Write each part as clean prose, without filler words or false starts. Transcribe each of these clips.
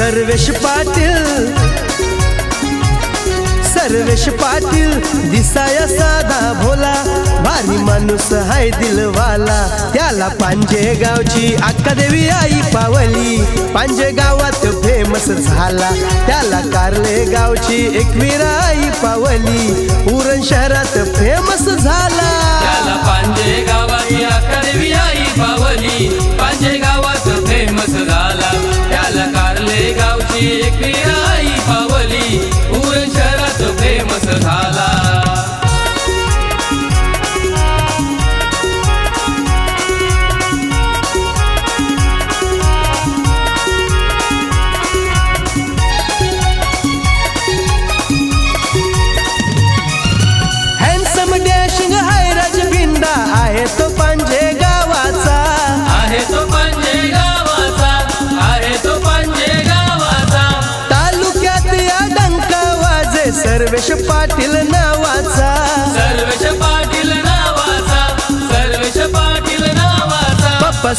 सर्वेश पाटील दिसाया साधा भोला, भारी माणूस हाय दिलवाला. त्याला पांजे गावची अक्का देवी आई पावली, पांजे गावात फेमस झाला. त्याला कारले गावची एकवीर आई पावली, उरण शहरात फेमस झाला. त्याला पांजे गावाची अक्का देवी आई पावली, पांजे गावात फेमस झाला. त्याला कारले गावची एकवीर आई पावली, उरण शहरात फेमस झाला. हॅन्डसम डॅशिंग हाय राजबिंडा आहे तो पांजे गावाचा, आहे तो पांजे गावाचा, आहे तो पांजे गावाचा. तालुक्यात या डंका वाजे सर्वेश पाटील नावाचा. सर्वेश पाटील नावाचा, सर्वेश पाटील नावाचा. पप्पा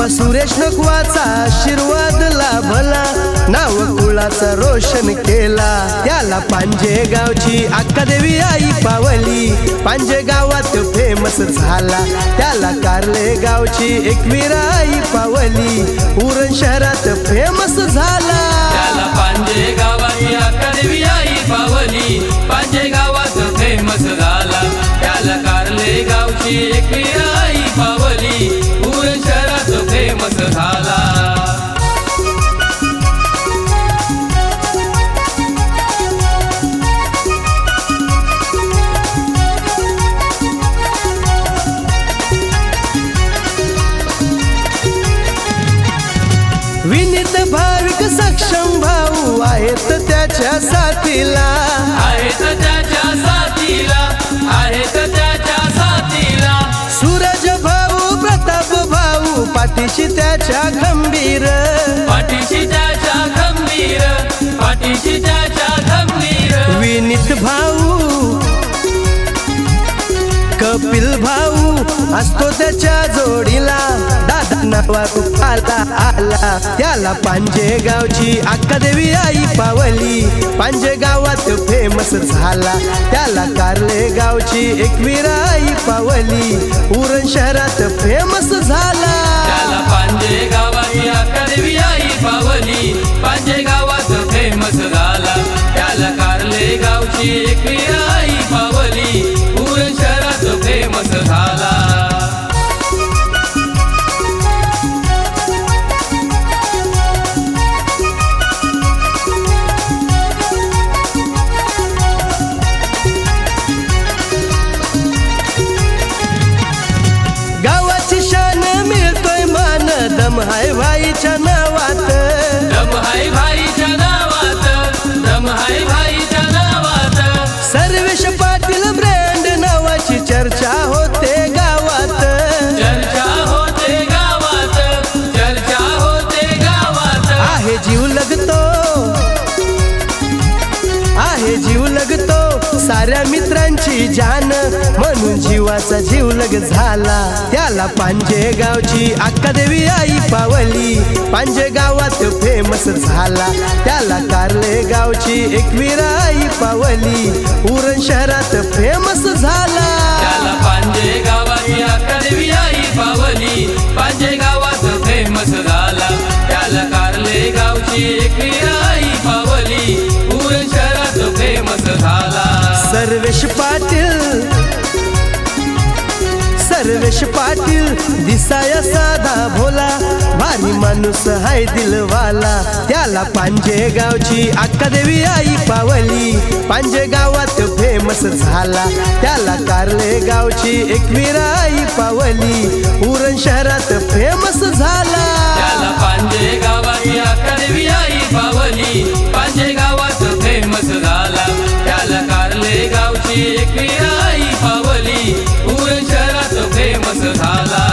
सुरेश नखवाचा आशीर्वाद लाभला, नाव कुळाचा रोशन केला. त्याला पांजे गावची अक्का देवी आई पावली, पांजे गावात फेमस झाला. त्याला कारले गावची एकवीर आई पावली, उरण शहरात फेमस झाला. त्याला पांजे गावाची अक्का देवी आई पावली, पांजे गावात फेमस झाला. त्याला कारले गावची एकवीर आई पावली, उरण शहरात फेमस झाला. विनीत भाविक सक्षम भाऊ आहेत त्याच्या साथीला, आहेत त्याच्या साथीला, आहेत त्याच्या साथीला. सूरज भाऊ प्रताप भाऊ पाठीशी त्याच्या खंबीर, पाठीशी त्याच्या खंबीर, पाठीशी त्याच्या खंबीर. विनीत भाऊ कपिल भाऊ असतो त्याच्या जोडीला, दादा नावा आला आला. त्याला पांजे गावची अक्का देवी आई पावली, पांजे गावात फेमस झाला. त्याला कारले गावची एकवीर आई पावली, उरण शहरात फेमस झाला. त्याला पांजे गावाची अक्का देवी आई पावली, पांजे गावात फेमस झाला. त्याला कारले गावची एकवीर आई पावली, उरण शहरात फेमस झाला. गावाची शान मिळतोय मान, दम हाय भाईच्या नावात. दम हाय भाईच्या नावात, दम हाय भाईच्या नावात. सर्वेश पाटील ब्रँड नावाची चर्चा होते गावात. चर्चा होते गावात, चर्चा होते गावात. आहे जीव लगतो साऱ्या मित्रांची जान, म्हणून जीवाचा जीवलग झाला. त्याला पांजे गावची अक्का देवी आई पावली, पांजे गावात फेमस झाला. त्याला कारले गावची एकवीर आई पावली, उरण शहरात फेमस झाला. त्याला पांजे गावाची अक्का देवी आई पावली, पांजे गावात फेमस झाला. त्याला कारले गावची एकवीर आई पावली, उरण शहरात फेमस झाला. सर्वेश पाटील दिसाया साधा भोला, भारी माणूस हाय दिलवाला. त्याला पांजे गावची अक्का देवी आई पावली, पांजे गावात फेमस झाला. त्याला कारले गावची एकवीर आई पावली, उरण शहरात फेमस झाला. त्याला पांजे गावाची अक्का देवी आई पावली, पांजे गावात फेमस झाला. त्याला कारले गावची एकवीर आई पावली, उरण शहरात फेमस झाला.